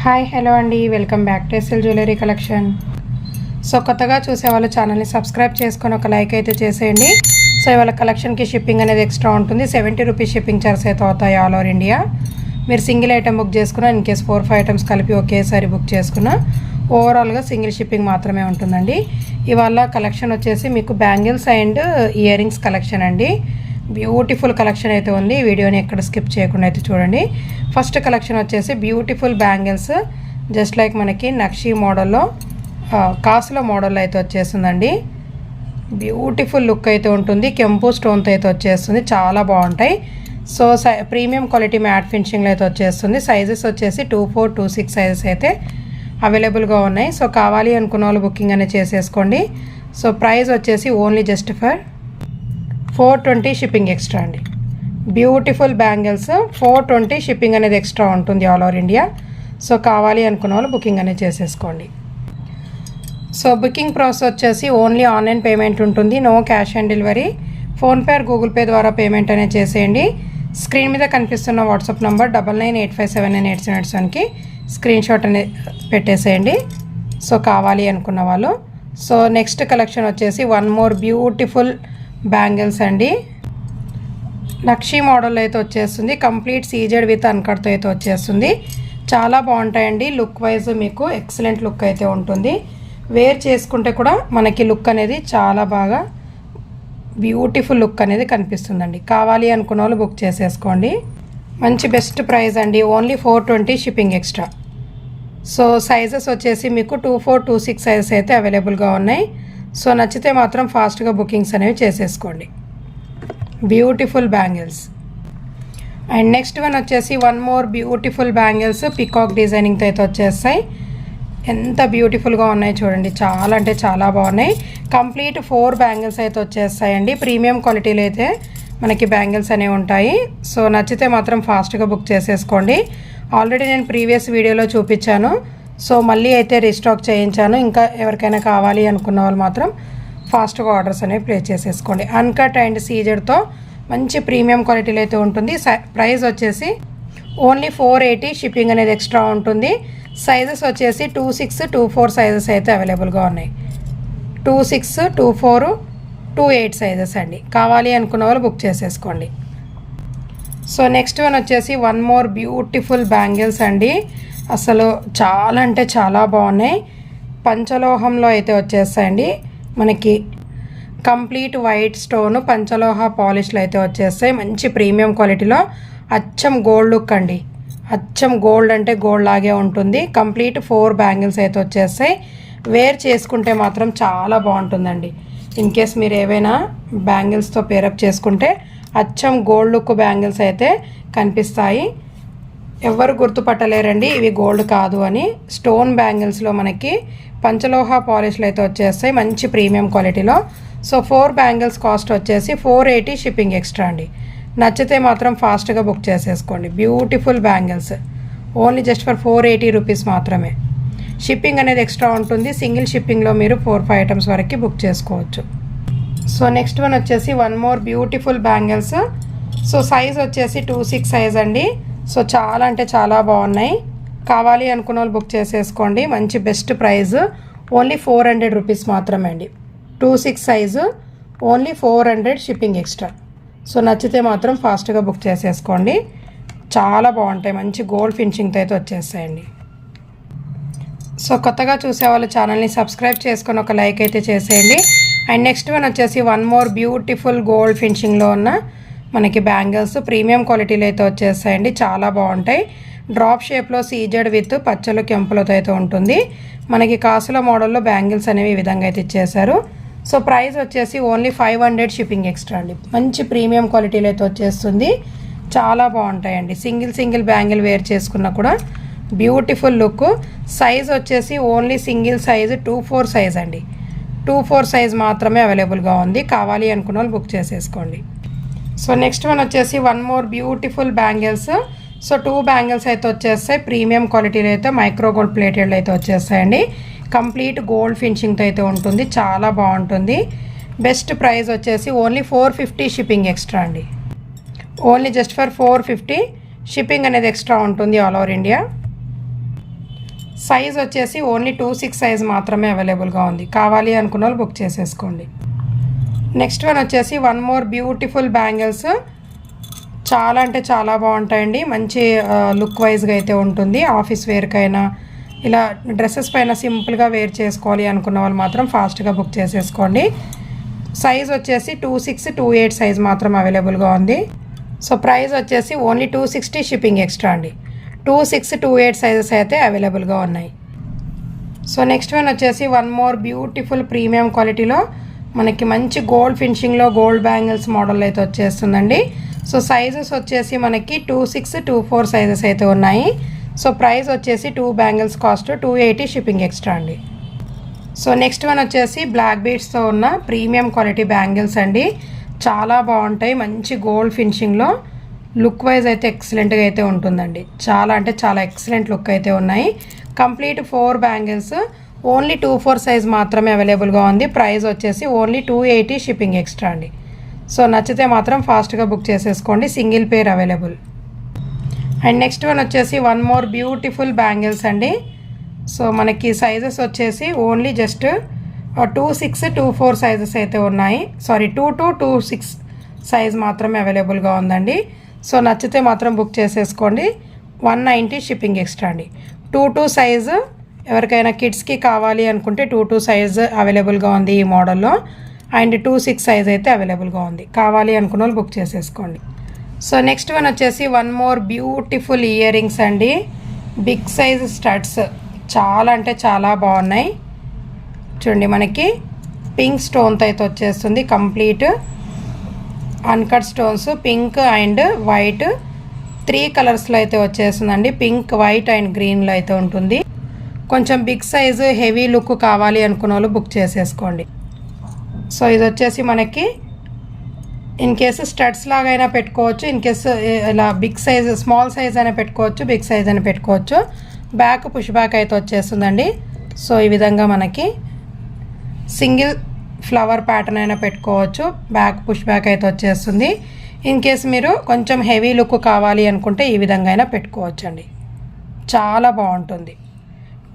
Hi hello అండి, welcome back to SL jewellery collection. So కొత్తగా చూసే వాళ్ళు ఛానల్ని సబ్స్క్రైబ్ చేసుకొని ఒక లైక్ అయితే చేసేయండి. సో ఇవాళ కలెక్షన్కి షిప్పింగ్ అనేది ఎక్స్ట్రా ఉంటుంది. 70 రూపీస్ షిప్పింగ్ చార్జెస్ అయితే అవుతాయి ఆల్ ఓవర్ ఇండియా. మీరు సింగిల్ ఐటమ్ బుక్ చేసుకున్నా, ఇన్ కేస్ 4-5 ఐటమ్స్ కలిపి ఒకేసారి బుక్ చేసుకున్నా ఓవరాల్గా సింగిల్ షిప్పింగ్ మాత్రమే ఉంటుందండి. ఇవాళ కలెక్షన్ వచ్చేసి మీకు bangles and ear rings collection అండి. బ్యూటిఫుల్ కలెక్షన్ అయితే ఉంది. వీడియోని ఎక్కడ స్కిప్ చేయకుండా అయితే చూడండి. ఫస్ట్ కలెక్షన్ వచ్చేసి బ్యూటిఫుల్ బ్యాంగిల్స్, జస్ట్ లైక్ మనకి నక్షీ మోడల్లో కాసుల మోడల్లో అయితే వచ్చేస్తుందండి. బ్యూటిఫుల్ లుక్ అయితే ఉంటుంది. కెంపు స్టోన్తో అయితే వచ్చేస్తుంది, చాలా బాగుంటాయి. సో ప్రీమియం క్వాలిటీ మ్యాట్ ఫినిషింగ్లో అయితే వచ్చేస్తుంది. సైజెస్ వచ్చేసి 2-4, 2-6 సైజెస్ అయితే అవైలబుల్గా ఉన్నాయి. సో కావాలి అనుకున్న వాళ్ళు బుకింగ్ అనేది చేసేసుకోండి. సో ప్రైస్ వచ్చేసి only just for 420 shipping extra అండి. బ్యూటిఫుల్ బ్యాంగిల్స్ 420 షిప్పింగ్ అనేది ఎక్స్ట్రా ఉంటుంది ఆల్ ఓవర్ ఇండియా. సో కావాలి అనుకున్న వాళ్ళు బుకింగ్ అనేది చేసేసుకోండి. సో బుకింగ్ ప్రాసెస్ వచ్చేసి ఓన్లీ ఆన్లైన్ పేమెంట్ ఉంటుంది, no cash on delivery. PhonePe or Google Pay ద్వారా పేమెంట్ అనేది చేసేయండి. స్క్రీన్ మీద కనిపిస్తున్న వాట్సాప్ నంబర్ 9985798787కి స్క్రీన్ షాట్ అనేది పెట్టేసేయండి. సో కావాలి అనుకున్న వాళ్ళు. సో నెక్స్ట్ కలెక్షన్ వచ్చేసి వన్ మోర్ బ్యూటిఫుల్ బ్యాంగిల్స్ అండి. నక్షీ మోడల్ అయితే వచ్చేస్తుంది. కంప్లీట్ సీజెడ్ విత్ అన్కట్తో అయితే వచ్చేస్తుంది. చాలా బాగుంటాయండి. లుక్ వైజ్ మీకు ఎక్సలెంట్ లుక్ అయితే ఉంటుంది. వేర్ చేసుకుంటే కూడా మనకి లుక్ అనేది చాలా బాగా బ్యూటిఫుల్ లుక్ అనేది కనిపిస్తుందండి. కావాలి అనుకున్న వాళ్ళు బుక్ చేసేసుకోండి. మంచి బెస్ట్ ప్రైస్ అండి, only 420 shipping extra. So sizes వచ్చేసి మీకు 2-4, 2-6 సైజెస్ అయితే అవైలబుల్గా ఉన్నాయి. సో నచ్చితే మాత్రం ఫాస్ట్గా బుకింగ్స్ అనేవి చేసేసుకోండి. Beautiful bangles. And next one వచ్చేసి one more beautiful bangles peacock డిజైనింగ్తో అయితే వచ్చేస్తాయి. ఎంత బ్యూటిఫుల్గా ఉన్నాయి చూడండి, చాలా అంటే చాలా బాగున్నాయి. కంప్లీట్ 4 బ్యాంగిల్స్ అయితే వచ్చేస్తాయండి. ప్రీమియం క్వాలిటీలో అయితే మనకి బ్యాంగిల్స్ అనేవి ఉంటాయి. సో నచ్చితే మాత్రం ఫాస్ట్గా బుక్ చేసేసుకోండి. ఆల్రెడీ నేను ప్రీవియస్ వీడియోలో చూపించాను. సో మళ్ళీ అయితే రీస్టాక్ చేయించాను. ఇంకా ఎవరికైనా కావాలి అనుకున్న వాళ్ళు మాత్రం ఫాస్ట్గా ఆర్డర్స్ అనేవి ప్లేస్ చేసేసుకోండి. అన్కట్ అండ్ సీజెడ్తో మంచి ప్రీమియం క్వాలిటీలో అయితే ఉంటుంది. ప్రైస్ వచ్చేసి ఓన్లీ 480 షిప్పింగ్ అనేది ఎక్స్ట్రా ఉంటుంది. సైజెస్ వచ్చేసి 2-6, 2-4 సైజెస్ అయితే అవైలబుల్గా ఉన్నాయి. 2-6, 2-4, 2-8 సైజెస్ అండి. కావాలి అనుకున్న వాళ్ళు బుక్ చేసేసుకోండి. సో నెక్స్ట్ వన్ వచ్చేసి వన్ మోర్ బ్యూటిఫుల్ బ్యాంగిల్స్ అండి. అసలు చాలా అంటే చాలా బాగున్నాయి. పంచలోహంలో అయితే వచ్చేస్తాయండి. మనకి కంప్లీట్ వైట్ స్టోన్ పంచలోహ పాలిష్లో అయితే వచ్చేస్తాయి. మంచి ప్రీమియం క్వాలిటీలో అచ్చం గోల్డ్ లుక్ అండి. అచ్చం గోల్డ్ అంటే గోల్డ్ లాగే ఉంటుంది. కంప్లీట్ 4 బ్యాంగిల్స్ అయితే వచ్చేస్తాయి. వేర్ చేసుకుంటే మాత్రం చాలా బాగుంటుందండి. ఇన్ కేస్ మీరు ఏవైనా బ్యాంగిల్స్తో పేరప్ చేసుకుంటే అచ్చం గోల్డ్ లుక్ బ్యాంగిల్స్ అయితే కనిపిస్తాయి. ఎవరు గుర్తుపట్టలేరండి ఇవి గోల్డ్ కాదు అని. స్టోన్ బ్యాంగిల్స్లో మనకి పంచలోహ పాలిష్లు అయితే వచ్చేస్తాయి మంచి ప్రీమియం క్వాలిటీలో. సో 4 బ్యాంగిల్స్ కాస్ట్ వచ్చేసి 480 షిప్పింగ్ ఎక్స్ట్రా అండి. నచ్చితే మాత్రం ఫాస్ట్గా బుక్ చేసేసుకోండి. Beautiful bangles only just for 480 rupees మాత్రమే. షిప్పింగ్ అనేది ఎక్స్ట్రా ఉంటుంది. సింగిల్ షిప్పింగ్లో మీరు 4-5 ఐటమ్స్ వరకు బుక్ చేసుకోవచ్చు. సో నెక్స్ట్ వన్ వచ్చేసి one more beautiful bangles. So size వచ్చేసి 2-6 సైజ్ అండి. సో చాలా అంటే చాలా బాగున్నాయి. కావాలి అనుకున్న వాళ్ళు బుక్ చేసేసుకోండి. మంచి బెస్ట్ ప్రైస్ ఓన్లీ 400 రూపీస్ మాత్రమే అండి. 2-6 size only 400 shipping extra. So నచ్చితే మాత్రం ఫాస్ట్గా బుక్ చేసేసుకోండి. చాలా బాగుంటాయి. మంచి గోల్డ్ ఫినిషింగ్తో అయితే వచ్చేస్తాయండి. సో కొత్తగా చూసే వాళ్ళు ఛానల్ని సబ్స్క్రైబ్ చేసుకొని ఒక లైక్ అయితే చేసేయండి. అండ్ నెక్స్ట్ వన్ వచ్చేసి వన్ మోర్ బ్యూటిఫుల్ గోల్డ్ ఫినిషింగ్లో ఉన్న మనకి బ్యాంగిల్స్ ప్రీమియం క్వాలిటీలో అయితే వచ్చేస్తాయండి. చాలా బాగుంటాయి. డ్రాప్ షేప్లో సీజెడ్ విత్ పచ్చలు కెంపులతో అయితే ఉంటుంది. మనకి కాసుల మోడల్లో బ్యాంగిల్స్ అనేవి ఈ విధంగా అయితే ఇచ్చేసారు. సో ప్రైస్ వచ్చేసి ఓన్లీ 500 షిప్పింగ్ ఎక్స్ట్రా అండి. మంచి ప్రీమియం క్వాలిటీలో అయితే వచ్చేస్తుంది. చాలా బాగుంటాయండి. సింగిల్ బ్యాంగిల్ వేర్ చేసుకున్నా కూడా బ్యూటిఫుల్ లుక్. సైజ్ వచ్చేసి ఓన్లీ సింగిల్ సైజు 2-4 సైజ్ అండి. 2-4 సైజ్ మాత్రమే అవైలబుల్గా ఉంది. కావాలి అనుకున్న వాళ్ళు బుక్ చేసేసుకోండి. సో నెక్స్ట్ వన్ వచ్చేసి one more beautiful bangles. So 2 bangles అయితే వచ్చేస్తాయి. ప్రీమియం క్వాలిటీలో అయితే మైక్రో గోల్డ్ ప్లేటెడ్లో అయితే వచ్చేస్తాయండి. కంప్లీట్ గోల్డ్ ఫినిషింగ్తో అయితే ఉంటుంది. చాలా బాగుంటుంది. బెస్ట్ ప్రైస్ వచ్చేసి ఓన్లీ 450 షిప్పింగ్ ఎక్స్ట్రా అండి. ఓన్లీ జస్ట్ ఫర్ 450 షిప్పింగ్ అనేది ఎక్స్ట్రా ఉంటుంది ఆల్ ఓవర్ ఇండియా. సైజ్ వచ్చేసి ఓన్లీ 2-6 సైజ్ మాత్రమే అవైలబుల్గా ఉంది. కావాలి అనుకున్న వాళ్ళు బుక్ చేసేసుకోండి. నెక్స్ట్ వన్ వచ్చేసి వన్ మోర్ బ్యూటిఫుల్ బ్యాంగిల్స్. చాలా అంటే చాలా బాగుంటాయండి. మంచి లుక్ వైజ్గా అయితే ఉంటుంది. ఆఫీస్ వేర్కైనా ఇలా డ్రెస్సెస్ పైన సింపుల్గా వేర్ చేసుకోవాలి అనుకున్న వాళ్ళు మాత్రం ఫాస్ట్గా బుక్ చేసేసుకోండి. సైజ్ వచ్చేసి 2-6-2-8 సైజ్ మాత్రం అవైలబుల్గా ఉంది. సో ప్రైస్ వచ్చేసి ఓన్లీ 260 షిప్పింగ్ ఎక్స్ట్రా అండి. 2-6-2-8 సైజెస్ అయితే అవైలబుల్గా ఉన్నాయి. సో నెక్స్ట్ వన్ వచ్చేసి వన్ మోర్ బ్యూటిఫుల్ ప్రీమియం క్వాలిటీలో మనకి మంచి గోల్డ్ ఫినిషింగ్లో గోల్డ్ బ్యాంగిల్స్ మోడల్ అయితే వచ్చేస్తుందండి. సో సైజెస్ వచ్చేసి మనకి 2-6-2-4 సైజెస్ అయితే ఉన్నాయి. సో ప్రైస్ వచ్చేసి 2 బ్యాంగిల్స్ కాస్ట్ 280 షిప్పింగ్ ఎక్స్ట్రా అండి. సో నెక్స్ట్ వన్ వచ్చేసి బ్లాక్ బీడ్స్తో ఉన్న ప్రీమియం క్వాలిటీ బ్యాంగిల్స్ అండి. చాలా బాగుంటాయి. మంచి గోల్డ్ ఫినిషింగ్లో లుక్ వైజ్ అయితే ఎక్సలెంట్గా అయితే ఉంటుందండి. చాలా అంటే చాలా ఎక్సలెంట్ లుక్ అయితే ఉన్నాయి. కంప్లీట్ 4 బ్యాంగిల్స్ ఓన్లీ 2-4 సైజ్ మాత్రమే అవైలబుల్గా ఉంది. ప్రైస్ వచ్చేసి ఓన్లీ 280 షిప్పింగ్ ఎక్స్ట్రా అండి. సో నచ్చితే మాత్రం ఫాస్ట్గా బుక్ చేసేసుకోండి. Single pair available. And next one వచ్చేసి వన్ మోర్ బ్యూటిఫుల్ బ్యాంగిల్స్ అండి. సో మనకి సైజెస్ వచ్చేసి ఓన్లీ జస్ట్ 2-6-2-4 సైజెస్ అయితే ఉన్నాయి. సారీ 2-2-2-6 సైజ్ మాత్రమే అవైలబుల్గా ఉందండి. సో నచ్చితే మాత్రం బుక్ చేసేసుకోండి. 190 షిప్పింగ్ ఎక్స్ట్రా అండి. 2-2 సైజు ఎవరికైనా కిడ్స్కి కావాలి అనుకుంటే 2-2 సైజు అవైలబుల్గా ఉంది ఈ మోడల్లో. అండ్ 2-6 సైజ్ అయితే అవైలబుల్గా ఉంది. కావాలి అనుకున్న వాళ్ళు బుక్ చేసేసుకోండి. సో నెక్స్ట్ వన్ వచ్చేసి one more beautiful ear rings అండి. బిగ్ సైజ్ స్టడ్స్ చాలా అంటే చాలా బాగున్నాయి. చూడండి మనకి పింక్ స్టోన్తో అయితే వచ్చేస్తుంది. Complete uncut stones pink and white 3 కలర్స్లో అయితే వచ్చేస్తుందండి. పింక్, వైట్ అండ్ గ్రీన్లో అయితే ఉంటుంది. కొంచెం బిగ్ సైజు హెవీ లుక్ కావాలి అనుకున్న వాళ్ళు బుక్ చేసేసుకోండి. సో ఇది వచ్చేసి మనకి ఇన్ కేసు స్టడ్స్ లాగా అయినా పెట్టుకోవచ్చు. ఇన్ కేసు ఇలా బిగ్ సైజ్ స్మాల్ సైజ్ అయినా పెట్టుకోవచ్చు, బిగ్ సైజ్ అయినా పెట్టుకోవచ్చు. బ్యాక్ పుష్ బ్యాక్ అయితే వచ్చేస్తుందండి. సో ఈ విధంగా మనకి సింగిల్ ఫ్లవర్ ప్యాటర్న్ అయినా పెట్టుకోవచ్చు. బ్యాక్ పుష్ బ్యాక్ అయితే వచ్చేస్తుంది. ఇన్ కేసు మీరు కొంచెం హెవీ లుక్ కావాలి అనుకుంటే ఈ విధంగా అయినా పెట్టుకోవచ్చు అండి. చాలా బాగుంటుంది.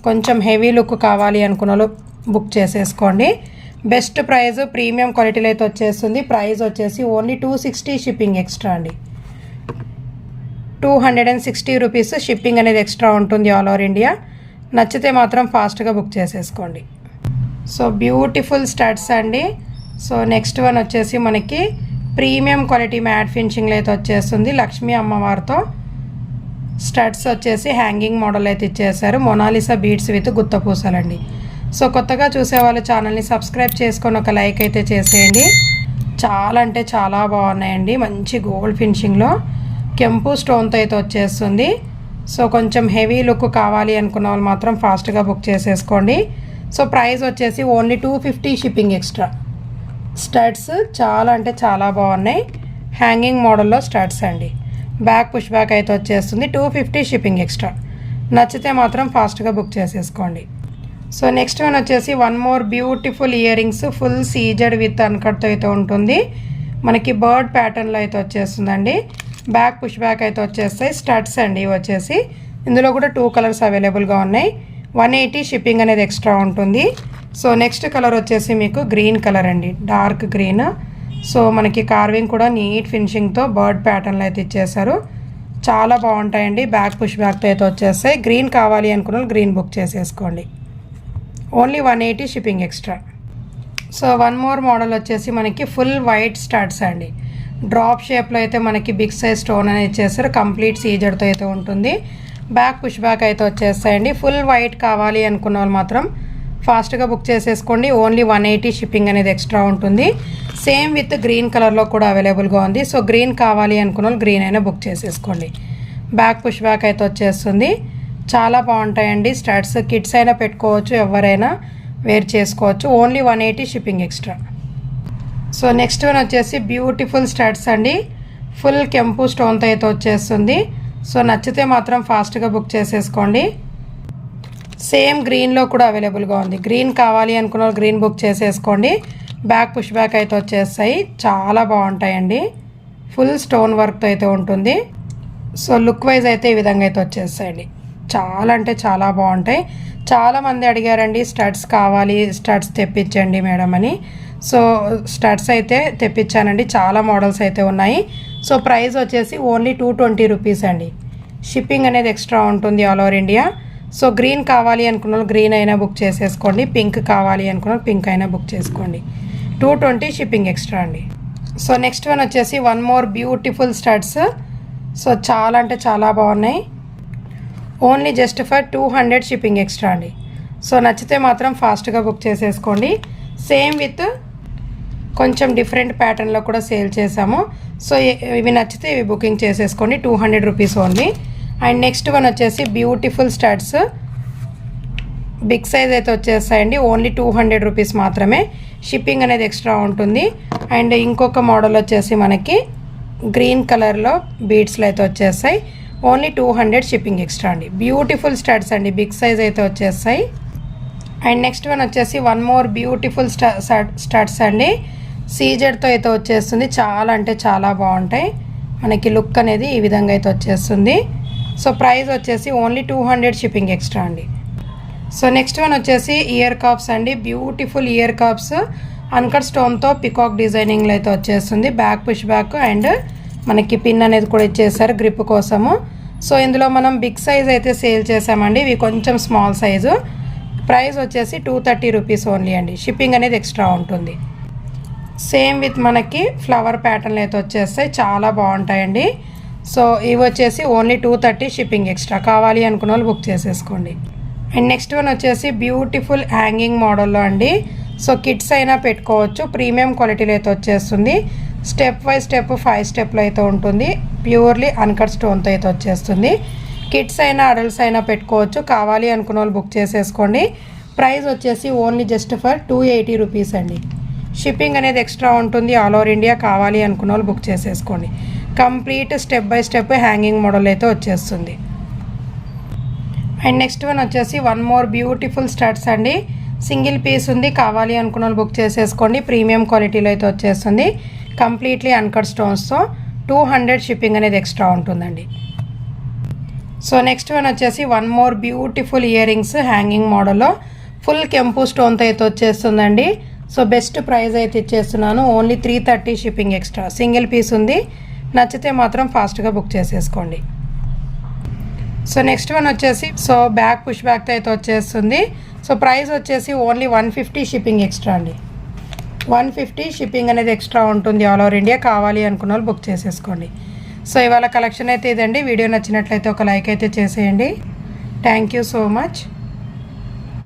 కొంచెం హెవీ లుక్ కావాలి అనుకున్న వాళ్ళు బుక్ చేసేసుకోండి. బెస్ట్ ప్రైస్ ప్రీమియం క్వాలిటీలో అయితే వచ్చేస్తుంది. ప్రైస్ వచ్చేసి ఓన్లీ 260 షిప్పింగ్ ఎక్స్ట్రా అండి. 260 రూపీస్ షిప్పింగ్ అనేది ఎక్స్ట్రా ఉంటుంది ఆల్ ఓవర్ ఇండియా. నచ్చితే మాత్రం ఫాస్ట్గా బుక్ చేసేసుకోండి. సో బ్యూటిఫుల్ స్టడ్స్ అండి. సో నెక్స్ట్ వన్ వచ్చేసి మనకి ప్రీమియం క్వాలిటీ మ్యాట్ ఫినిషింగ్లో అయితే వచ్చేస్తుంది. లక్ష్మీ అమ్మవారితో స్టడ్స్ వచ్చేసి హ్యాంగింగ్ మోడల్ అయితే ఇచ్చేసారు. మొనాలిసా బీడ్స్ విత్ గుత్తపూసలండి. సో కొత్తగా చూసేవాళ్ళు ఛానల్ని సబ్స్క్రైబ్ చేసుకొని ఒక లైక్ అయితే చేసేయండి. చాలా అంటే చాలా బాగున్నాయండి. మంచి గోల్డ్ ఫినిషింగ్లో కెంపు స్టోన్తో అయితే వచ్చేస్తుంది. సో కొంచెం హెవీ లుక్ కావాలి అనుకున్న వాళ్ళు మాత్రం ఫాస్ట్గా బుక్ చేసేసుకోండి. సో ప్రైస్ వచ్చేసి ఓన్లీ 250 షిప్పింగ్ ఎక్స్ట్రా. స్టడ్స్ చాలా అంటే చాలా బాగున్నాయి. హ్యాంగింగ్ మోడల్లో స్టడ్స్ అండి. బ్యాక్ పుష్ బ్యాక్ అయితే వచ్చేస్తుంది. 250 షిప్పింగ్ ఎక్స్ట్రా. నచ్చితే మాత్రం ఫాస్ట్గా బుక్ చేసేసుకోండి. సో నెక్స్ట్ వన్ వచ్చేసి one more beautiful earrings full CZ with అన్కట్తో అయితే ఉంటుంది. మనకి బర్డ్ ప్యాటర్న్లో అయితే వచ్చేస్తుందండి. బ్యాక్ పుష్ బ్యాక్ అయితే వచ్చేస్తాయి. స్టడ్స్ అండి వచ్చేసి. ఇందులో కూడా 2 కలర్స్ అవైలబుల్గా ఉన్నాయి. 180 షిప్పింగ్ అనేది ఎక్స్ట్రా ఉంటుంది. సో నెక్స్ట్ కలర్ వచ్చేసి మీకు గ్రీన్ కలర్ అండి. Dark green. సో మనకి కార్వింగ్ కూడా నీట్ ఫినిషింగ్తో బర్డ్ ప్యాటర్న్లో అయితే ఇచ్చేసారు. చాలా బాగుంటాయండి. బ్యాక్ పుష్ బ్యాక్తో అయితే వచ్చేస్తాయి. గ్రీన్ కావాలి అనుకున్న గ్రీన్ బుక్ చేసేసుకోండి. Only 180 shipping extra. So one more model వచ్చేసి మనకి ఫుల్ వైట్ స్టడ్స్ అండి. డ్రాప్ షేప్లో అయితే మనకి బిగ్ సైజ్ స్టోన్ అనేది ఇచ్చేస్తారు. కంప్లీట్ సీజర్తో అయితే ఉంటుంది. బ్యాక్ పుష్ బ్యాక్ అయితే వచ్చేస్తాయండి. ఫుల్ వైట్ కావాలి అనుకున్న వాళ్ళు మాత్రం ఫాస్ట్గా బుక్ చేసేసుకోండి. ఓన్లీ 180 షిప్పింగ్ అనేది ఎక్స్ట్రా ఉంటుంది. సేమ్ విత్ గ్రీన్ కలర్లో కూడా అవైలబుల్గా ఉంది. సో గ్రీన్ కావాలి అనుకున్న వాళ్ళు గ్రీన్ అయినా బుక్ చేసేసుకోండి. బ్యాక్ పుష్ బ్యాక్ అయితే వచ్చేస్తుంది. చాలా బాగుంటాయండి. స్టడ్స్ కిడ్స్ అయినా పెట్టుకోవచ్చు, ఎవరైనా వేర్ చేసుకోవచ్చు. Only 180 shipping extra. So next one వచ్చేసి బ్యూటిఫుల్ స్టడ్స్ అండి. ఫుల్ కెంపు స్టోన్తో అయితే వచ్చేస్తుంది. సో నచ్చితే మాత్రం ఫాస్ట్గా బుక్ చేసేసుకోండి. సేమ్ గ్రీన్లో కూడా అవైలబుల్గా ఉంది. గ్రీన్ కావాలి అనుకున్న గ్రీన్ బుక్ చేసేసుకోండి. బ్యాక్ పుష్ బ్యాక్ అయితే వచ్చేస్తాయి. చాలా బాగుంటాయండి. ఫుల్ స్టోన్ వర్క్తో అయితే ఉంటుంది. సో లుక్ వైజ్ అయితే ఈ విధంగా అయితే వచ్చేస్తాయండి. చాలా అంటే చాలా బాగుంటాయి. చాలామంది అడిగారండి స్టడ్స్ కావాలి, స్టడ్స్ తెప్పించండి మేడం అని. సో స్టడ్స్ అయితే తెప్పించానండి. చాలా మోడల్స్ అయితే ఉన్నాయి. సో ప్రైస్ వచ్చేసి ఓన్లీ 220 రూపీస్ అండి. షిప్పింగ్ అనేది ఎక్స్ట్రా ఉంటుంది all over India. So green కావాలి అనుకున్న వాళ్ళు గ్రీన్ అయినా బుక్ చేసేసుకోండి, పింక్ కావాలి అనుకున్న వాళ్ళు పింక్ అయినా బుక్ చేసుకోండి. 220 షిప్పింగ్ ఎక్స్ట్రా అండి. సో నెక్స్ట్ వన్ వచ్చేసి one more beautiful studs. So చాలా అంటే చాలా బాగున్నాయి. Only just for 200 shipping extra అండి. సో నచ్చితే మాత్రం ఫాస్ట్గా బుక్ చేసేసుకోండి. సేమ్ విత్ కొంచెం డిఫరెంట్ ప్యాటర్న్లో కూడా సేల్ చేసాము. సో ఇవి నచ్చితే ఇవి బుకింగ్ చేసేసుకోండి. 200 rupees only. And next one వచ్చేసి బ్యూటిఫుల్ స్టడ్స్ బిగ్ సైజ్ అయితే వచ్చేస్తాయండి. ఓన్లీ 200 రూపీస్ మాత్రమే. షిప్పింగ్ అనేది ఎక్స్ట్రా ఉంటుంది. అండ్ ఇంకొక మోడల్ వచ్చేసి మనకి గ్రీన్ కలర్లో బీడ్స్లో అయితే వచ్చేస్తాయి. ఓన్లీ 200 షిప్పింగ్ ఎక్స్ట్రా అండి. బ్యూటిఫుల్ స్టడ్స్ అండి, బిగ్ సైజ్ అయితే వచ్చేస్తాయి. అండ్ నెక్స్ట్ వన్ వచ్చేసి వన్ మోర్ బ్యూటిఫుల్ స్టడ్స్ అండి. సీజెడ్తో అయితే వచ్చేస్తుంది. చాలా అంటే చాలా బాగుంటాయి. మనకి లుక్ అనేది ఈ విధంగా అయితే వచ్చేస్తుంది. సో ప్రైస్ వచ్చేసి ఓన్లీ 200 షిప్పింగ్ ఎక్స్ట్రా అండి. సో నెక్స్ట్ వన్ వచ్చేసి ఇయర్ కాప్స్ అండి. బ్యూటిఫుల్ ఇయర్ కాప్స్ అన్కట్ స్టోన్తో పికాక్ డిజైనింగ్లో అయితే వచ్చేస్తుంది. బ్యాక్ పుష్ బ్యాక్ అండ్ మనకి పిన్ అనేది కూడా ఇచ్చేసారు గ్రిప్ కోసము. సో ఇందులో మనం బిగ్ సైజ్ అయితే సేల్ చేసామండి. ఇవి కొంచెం స్మాల్ సైజు. ప్రైస్ వచ్చేసి 230 రూపీస్ ఓన్లీ అండి. షిప్పింగ్ అనేది ఎక్స్ట్రా ఉంటుంది. సేమ్ విత్ మనకి ఫ్లవర్ ప్యాటర్న్లు అయితే వచ్చేస్తాయి. చాలా బాగుంటాయండి. సో ఇవి వచ్చేసి ఓన్లీ 230 షిప్పింగ్ ఎక్స్ట్రా. కావాలి అనుకున్న వాళ్ళు బుక్ చేసేసుకోండి. అండ్ నెక్స్ట్ వన్ వచ్చేసి బ్యూటిఫుల్ హ్యాంగింగ్ మోడల్లో అండి. సో కిడ్స్ అయినా పెట్టుకోవచ్చు. ప్రీమియం క్వాలిటీలో అయితే వచ్చేస్తుంది. స్టెప్ బై స్టెప్ 5 స్టెప్లో అయితే ఉంటుంది. ప్యూర్లీ అన్కట్ స్టోన్తో అయితే వచ్చేస్తుంది. కిడ్స్ అయినా అడల్ట్స్ అయినా పెట్టుకోవచ్చు. కావాలి అనుకున్న వాళ్ళు బుక్ చేసేసుకోండి. ప్రైస్ వచ్చేసి ఓన్లీ జస్ట్ ఫర్ 280 రూపీస్ అండి. షిప్పింగ్ అనేది ఎక్స్ట్రా ఉంటుంది ఆల్ ఓవర్ ఇండియా. కావాలి అనుకున్న వాళ్ళు బుక్ చేసేసుకోండి. Complete step by step hanging model అయితే వచ్చేస్తుంది. అండ్ నెక్స్ట్ వన్ వచ్చేసి వన్ మోర్ బ్యూటిఫుల్ స్టడ్స్ అండి. సింగిల్ పీస్ ఉంది. కావాలి అనుకున్న వాళ్ళు బుక్ చేసేసుకోండి. ప్రీమియం క్వాలిటీలో అయితే వచ్చేస్తుంది. కంప్లీట్లీ అన్కట్ స్టోన్స్తో 200 షిప్పింగ్ అనేది ఎక్స్ట్రా ఉంటుందండి. సో నెక్స్ట్ వన్ వచ్చేసి one more beautiful earrings hanging మోడల్లో ఫుల్ కెంపు స్టోన్తో అయితే వచ్చేస్తుందండి. సో బెస్ట్ ప్రైస్ అయితే ఇచ్చేస్తున్నాను. Only 330 shipping extra. Single piece ఉంది. నచ్చితే మాత్రం ఫాస్ట్గా బుక్ చేసేసుకోండి. సో నెక్స్ట్ వన్ వచ్చేసి సో బ్యాక్ పుష్ బ్యాక్తో అయితే వచ్చేస్తుంది. సో ప్రైస్ వచ్చేసి ఓన్లీ 150 షిప్పింగ్ ఎక్స్ట్రా అండి. 150 షిప్పింగ్ అనేది ఎక్స్ట్రా ఉంటుంది ఆల్ ఓవర్ ఇండియా. కావాలి అనుకున్న వాళ్ళు బుక్ చేసేసుకోండి. సో ఇవాళ కలెక్షన్ అయితే ఇదండి. వీడియో నచ్చినట్లయితే ఒక లైక్ అయితే చేసేయండి. Thank you so much.